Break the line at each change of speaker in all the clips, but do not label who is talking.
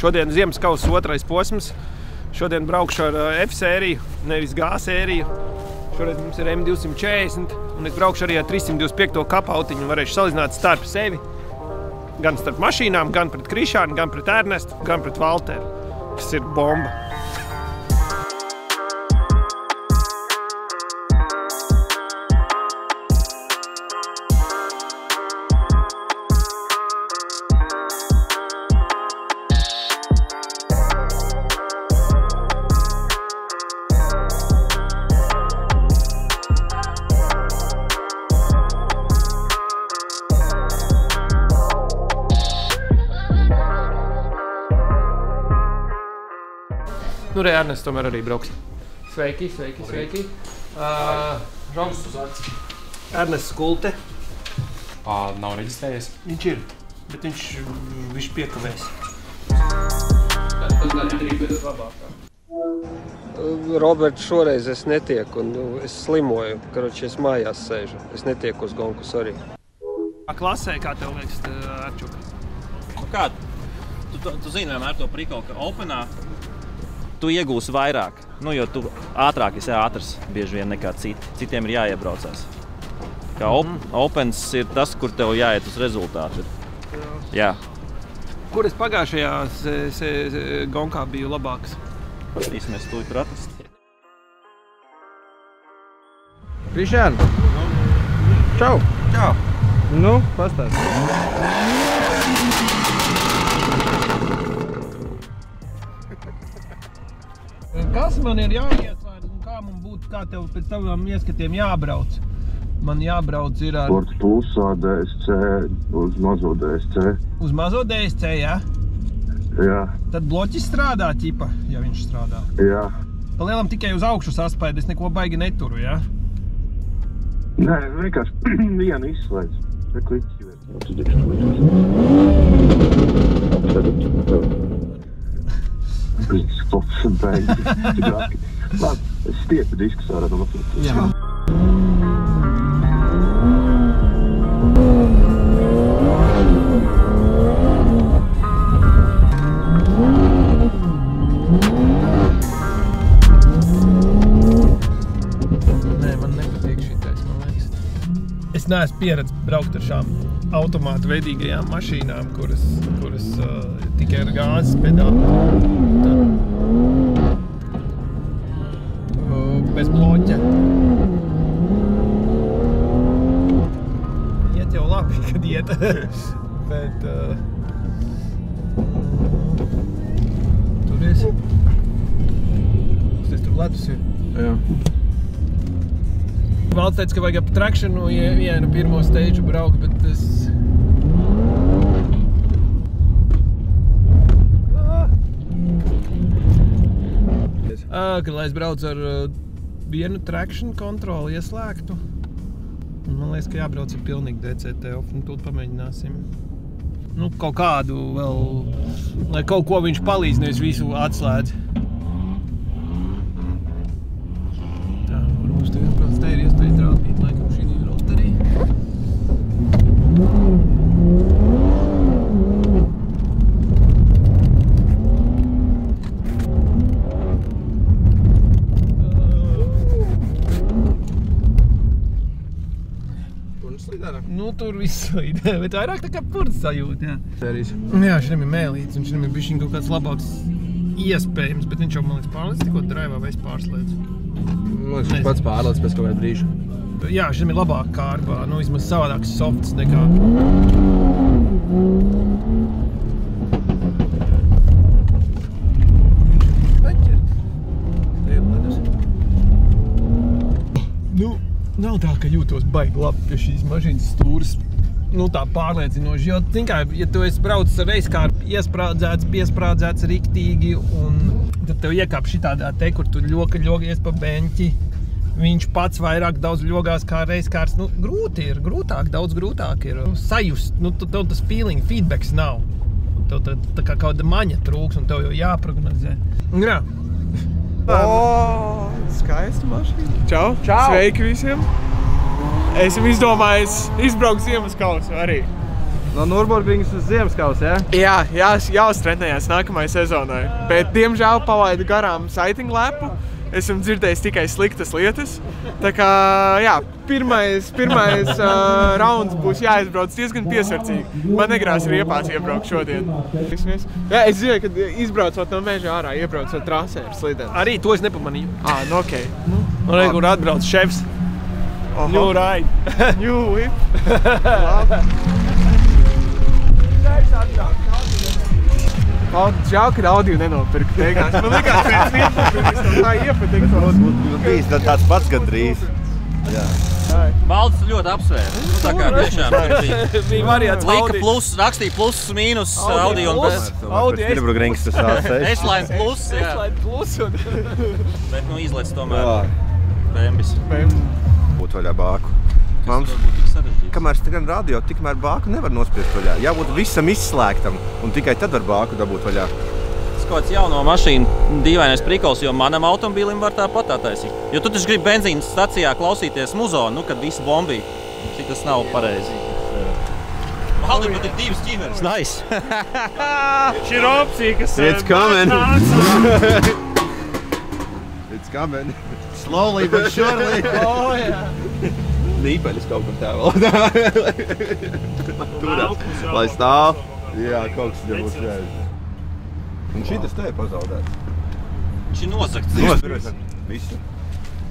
Šodien Ziemaskausas 2. posms. Šodien braukšu ar F sēriju, nevis G sēriju. Šoreiz mums ir M240 un es braukšu arī ar 325. kapautiņu un varēšu salīdzināt starp sevi. Gan starp mašīnām, gan pret Krišānu, gan pret Ernestu, gan pret Valteru. Tas ir bomba. Nu, re, Ernests tomēr arī brauks. Sveiki, sveiki, sveiki. Roms uz acis. Ernests Skulte.
Nav reģistrējies?
Viņš ir, bet viņš piekavēs. Roberts, šoreiz es netieku un es slimoju. Karoči, es mājās sēžu. Es netieku uz gonku, sorry. Klasē, kā tev liekas, Arčuka?
Nu kā, tu zini vienmēr to prikolu, ka openā tu iegūsi vairāk, nu, jo tu ātrāk esi ātrs bieži vien nekā citi. Citiem ir jāiebraucās. Kā opens ir tas, kur tev jāiet uz rezultātu. Jā.
Kur es pagājušajā gonkā biju labāks?
Mēs tu tur atrast.
Krišān! Čau!
Čau!
Nu, pastāst.
Kas man ir jāieslēdz un kā man būtu, kā tev pēc tavām ieskatiem jābrauc? Man jābrauc ir ar...
Sports plusā DSC uz mazo DSC.
Uz mazo DSC, jā?
Jā.
Tad bloķis strādā, ķipa, ja viņš strādā.
Jā.
Pa lielam tikai uz augšu saspēdi, es neko baigi neturu, jā?
Nē, vienkārši vienu izslēdz. Spots un beigi. Labi, es stiepu diskus ārā no laptop.
Jā. Nē, man nepatīk šitais, man liekas. Es neesmu pieredzi braukt ar šām automātu veidīgajām mašīnām, kuras tikai ar gāzes pedāli. Bez bloķa. Iet jau labi, kad iet. Bet... Turies. Tas tur ledus ir.
Jā.
Valds teica, ka vajag ap trakšanu vienu pirmo steidžu braukt, bet es... Kad lai es braucu ar vienu traction kontroli ieslēgtu. Un man liekas, ka jābrauc ar pilnīgi DCT off, un tūlīt pamēģināsim. Nu, kaut kādu vēl, lai kaut ko viņš palīdz, nevis visu atslēdz. Tā, varbūt tagad, protams, te ir iespēja trāpīt, laikam šī ir rotarī. Nu, tur viss slīd, bet vairāk tā kā purds sajūt, jā.
Sērijas.
Jā, šitam ir mēlīts, un šitam ir bišķiņ kaut kāds labāks iespējams, bet viņš jau, man liekas, pārlēc tikko draivā vai es pārslēdzu.
Man liekas, viņš pats pārlēc pēc kaut kāda brīža.
Jā, šitam ir labāk kārbā, nu, vismaz savādāks softs nekā. Nu, nav tā, ka jūtos baigi labi pie šīs mašīnas stūras. Nu, tā pārliecinoši, jo, zin kā, ja tu esi braucis ar reizkāru iesprādzēts, piesprādzēts riktīgi, un tad tev iekāp šitādā te, kur tu ļogies pa beņķi, viņš pats vairāk daudz ļogās kā reizkārs, nu, grūti ir, daudz grūtāk ir sajust, nu, tev tas feedbacks nav. Tev tā kā kāda maņa trūks, un tev jau jāprognozē. Jā.
Skaista mašīna.
Čau! Sveiki visiem! Esam izdomājis izbraukt Ziemaskausu arī.
No Nürburgringas uz Ziemaskausu, ja?
Jā, jāuztrenējās nākamajai sezonai. Bet, diemžēl, palaidu garām sighting lapu. Esam dzirdējis tikai sliktas lietas. Tā kā, jā, pirmais rauns būs jāizbrauc diezgan piesardzīgi. Man negrās riepās iebraukt šodien. Jā, es zinu, kad izbraucot no meža ārā, iebraucot trasē ar slideni. Arī to es nepamanīju. Nu okei. Un arī, kur atbrauc šefs. New ride. New whip. Labi. Žēl, kad audio nenopirku beigās. Man likās pēc iepatikās, tā iepatikās.
Bijis tāds pats gandrīz. Jā.
Valdis ļoti apsvēra. Tā kā tiešām
bija variants
lika plus, rakstīja plus, mīnus, audio un bez.
Nürburgringas tas sāc.
S-line plus, jā.
S-line plus un...
Bet, nu, izlec tomēr Bembis.
Būt vaļā bāku. Mums, kamēr gan radio, tikmēr bāku nevar nospiest vaļā. Jābūt visam izslēgtam, un tikai tad var bāku dabūt vaļā.
Tas kāds jauno mašīnu dīvainais prikols, jo manam automobīlim var tāpat taisīt. Jo tu taču gribi benzīnas stacijā klausīties muzonu, kad visi bombī. Cik tas nav pareizi. Valdim, bet ir divas ķiveres.
Nice!
Šī ir opcija, kas...
It's coming! It's coming! Slowly but surely!
Jā.
Nīpeļas kaut kur tā vēl. Turās, lai stāv. Jā, kaut kas jau būs jāiz. Un šitas te ir pazaudēts.
Viņš ir nozagts.
Visu.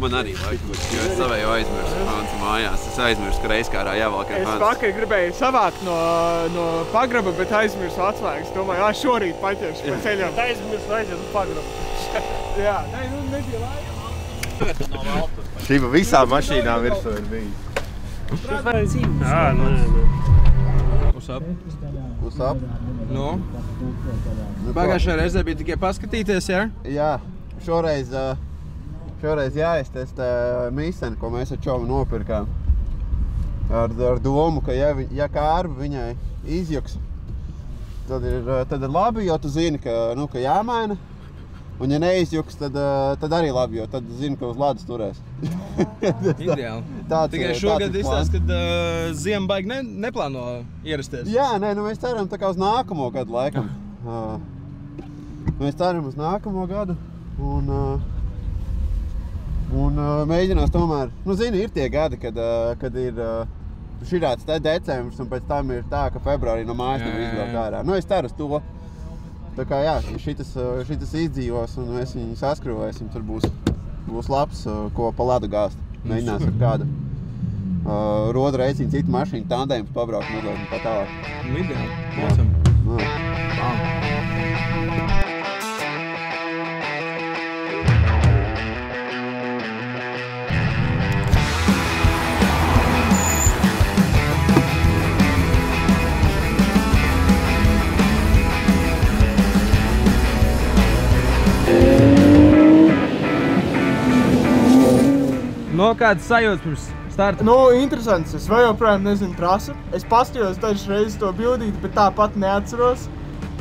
Man arī laikam, jo es savēju aizmirsu pāns mājās. Es aizmirsu, ka reizkārā jāvalk ar pāns.
Es vakar gribēju savākt no pagraba, bet aizmirsu atslēgas. Domāju, šorīt paķeršu pa ceļam. Aizmirsu aiziet uz pagrabu. Jā, nu nebija laika.
Šī pa visām mašīnām virsū ir bijis.
What's up?
What's up?
Nu? Pagājušajā reizē bija tikai paskatīties, jā?
Jā, šoreiz jāiztestē mīseni, ko mēs ar čomu nopirkām. Ar domu, ka ja kārba viņai izjuks, tad ir labi, jo tu zini, ka jāmaina. Un ja neizjuks, tad arī labi, jo tad zini, ka uz ledus turēs.
Ideāli. Tikai šogad izstāst, kad ziema baigi neplāno ierasties.
Jā, mēs ceram tā kā uz nākamo gadu laikam. Mēs ceram uz nākamo gadu un mēģinās tomēr, zini, ir tie gadi, kad ir širāts decembris un pēc tam ir tā, ka februārī no mājas nevar izbraukt ārā. Es ceru uz to. Tā kā jā, šitas izdzīvos un mēs viņu saskrūvēsim, tur būs labs, ko pa ledu gāzt. Mēģinās ar kādu rodu reicīnu citu mašīnu tandēmus pabraukt mazliet un tā tālāk.
Ideāli. Awesome. Kādas sajūtas pirms starta?
Interesants. Es vēl joprojām nezinu trasu. Es pastījos dažas reizes to bildīt, bet tāpat neatceros.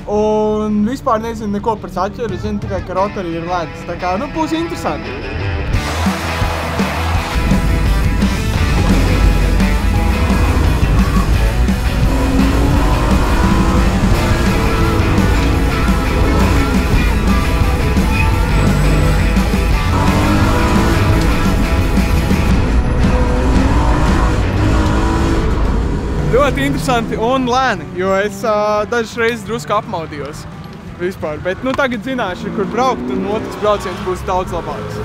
Un vispār nezinu neko par saķeri. Es zinu tikai, ka rotari ir ledus. Tā kā, būs interesanti. Ļoti interesanti un lēni, jo es dažas reizes drusku apmaudījos vispār. Bet tagad zināšu, kur braukt un otrs brauciens būs daudz labāks.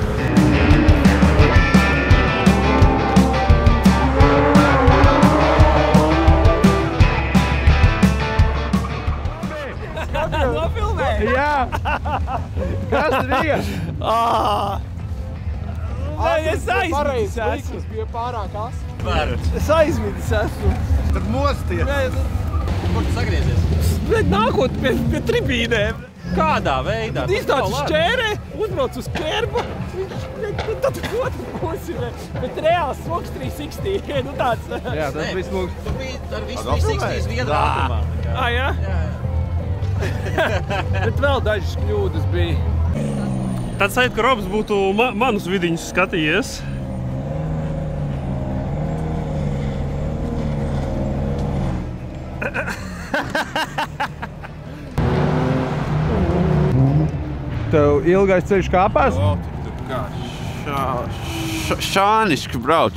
Nofilmēji? Jā! Kas tur bija? Es aizvidis esmu. Tas bija pārāk asi. Es aizvidis esmu.
Tad mosties!
Kur tu sagriezies?
Nākot pie tribīnēm.
Kādā veidā?
Iznāc uz ķērē, uzbrauc uz ķērbu. Tad otru pusi, bet reāls smogs 360. Tāds.
Jā, tas bija smogs.
Tu biji ar visu 360 viedru ātrumā.
Jā? Bet vēl dažas kļūdas bija.
Tāds sajūt, ka Robs būtu manus vidiņus skatījies.
Tev ilgais ceļš kāpās?
O, tur kā šāniški brauc.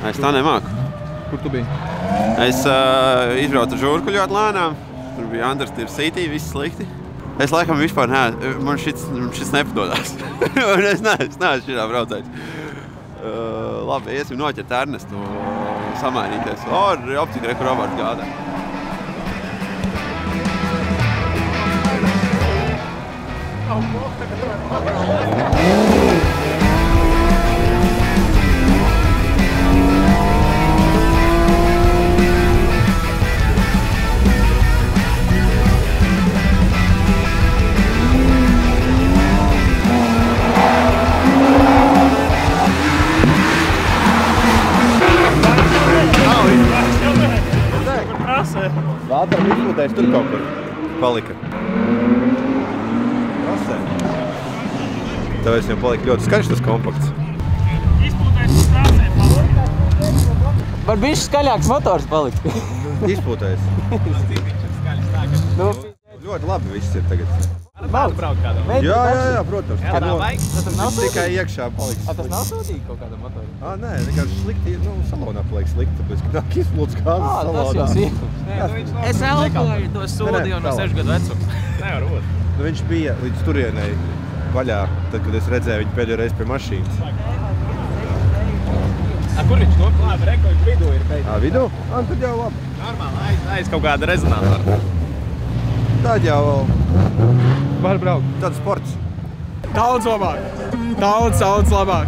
Es tā nemāku.
Kur tu biji?
Es izbraucu žurku ļoti lēnām. Tur bija Understeer City, viss slikti. Es laikam vispār man šis nepadodās. es neesmu šitā braucējis. Labi, iesim noķert Ernestu, samainīties. Optika reku Roberts gādā.
Valteram izpūtēs tur kaut kur palika. Prasē. Tāpēc viņam palika ļoti skaļš tas kompakts.
Izpūtēs uz prasē palika.
Var bišķi skaļāks motors palikt.
Izpūtēs. Ļoti labi viss ir tagad.
Māc braukt kādam.
Jā, protams.
Tas nav
Tikai iekšā paliks.
Tas nav sūtīgi kaut kādam motoram?
Nē, vienkārši slikti, salonā paliek slikti, tāpēc, ka nāk izplūts kāzas salonā.
Tas jau sīkums.
Es elpoju to sūdīju no 6 gadu vecuma.
Nevar būt.
Viņš bija līdz turienei vaļā, tad, kad es redzēju viņu pēdējo reizi pie mašīnas.
Kur viņš to klāba? Reko, viņš vidū ir pēc.
Vidū? Tad jau labi.
Normāli, aiz kaut kāda rezonātora.
Tad jau
Var braukt.
tāds sports.
Daudz labāk. Daudz labāk.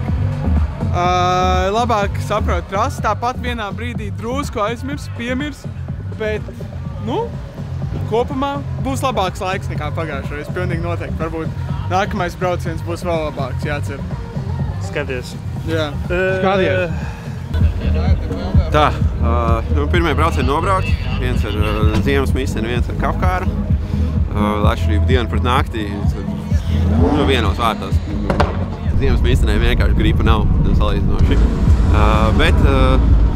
Labāk saprot trasi, tāpat vienā brīdī drusku aizmirs, piemirs, bet, kopumā būs labāks laiks nekā pagājušais, pilnīgi noteikti. Varbūt nākamais brauciens būs vēl labāks, jācer.
Skaties.
Jā. Skaties.
Tā, pirmie braucieni nobraukt. Viens ar ziemas miseni, viens ar Kapkāru. Atšķirība dienu pret naktī. Vienos vārtās. Ziemas mistenē vienkārši gripa nav salīdzinoši. Bet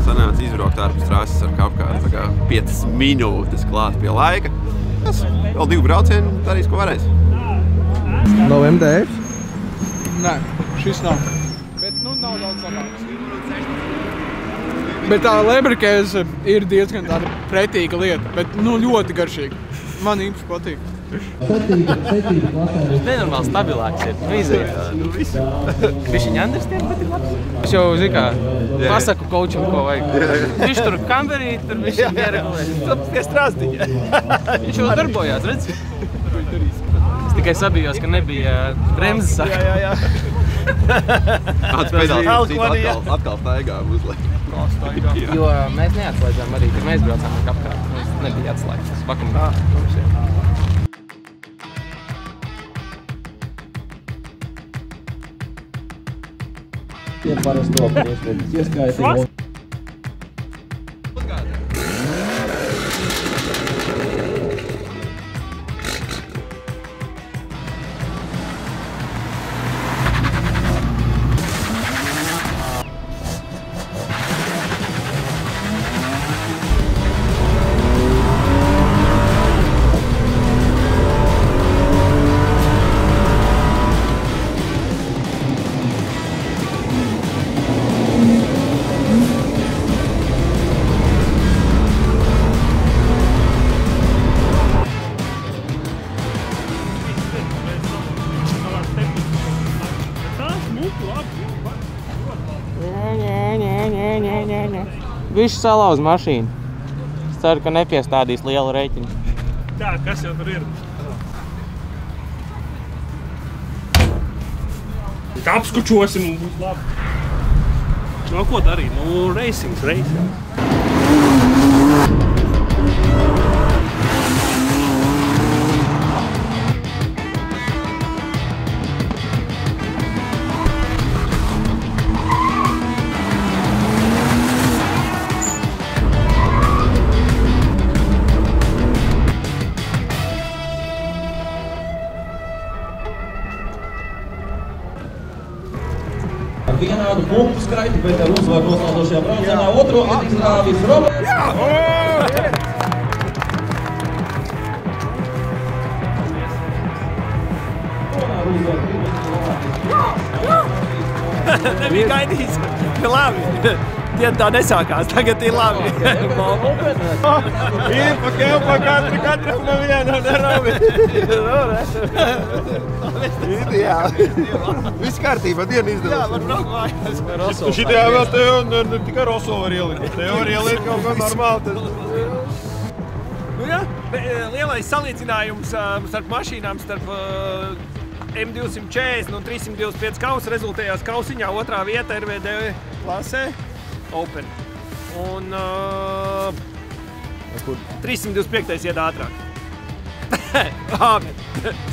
sanāca izbraukt ārpus trases ar Kapkāru. Tā kā 5 minūtes klāt pie laika. Vēl 2 braucieni, darīs, ko varēs.
Nav MDF? Nē, šis nav. Bet, nav daudz labāks. Bet tā leberkēze ir diezgan tāda pretīga lieta, bet, ļoti garšīga. Man īpaši patīk.
Viņš nenormāli stabilāks ir. Bišķiņ Anderstiem, bet ir labs. Es jau, pasaku kočam, ko vajag. Viņš tur kamberī, tur bišķiņ ieregulē.
Tikai strāzdiņa.
Viņš jau darbojās, redz? Es tikai sabījos, ka nebija bremzes saka.
Jā.
Atkal staigām uzliek.
Jo mēs neatslēdzām arī, kad mēs braucām ar Kapkāru. Mums nebija atslēgts. Pakam.
Parasti to, ka ieskaitīt.
Viņš salauz mašīnu. Es ceru, ka nepiestādīs lielu reiķinu.
Tā, kas jau tur ir? Apskučosim un būs labi. Ko darīt? Racings.
Vienādu punktu skaitu, bet ar uzvaru noslēdzošajā braucienā otro izrāvis Roberts.
Nebija gaidījis. Labi. Tie tā nesākās. Tagad ir labi.
Ir pa kelpa katram no viena nerabi. Ideāli. Viss kārtībā, diena izdevās.
Jā, var braukt mājās.
Tu šitajā vēl tev tikai Roso var ielikt. Tev var ielikt kaut ko normāli.
Nu jā, lielais salīdzinājums starp mašīnām, starp M240 un 325 kausa rezultējās kausiņā. Otrā vieta RVD klasē Open. Un 325 iet ātrāk.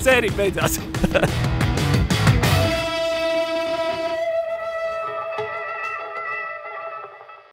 Sērija beidzās.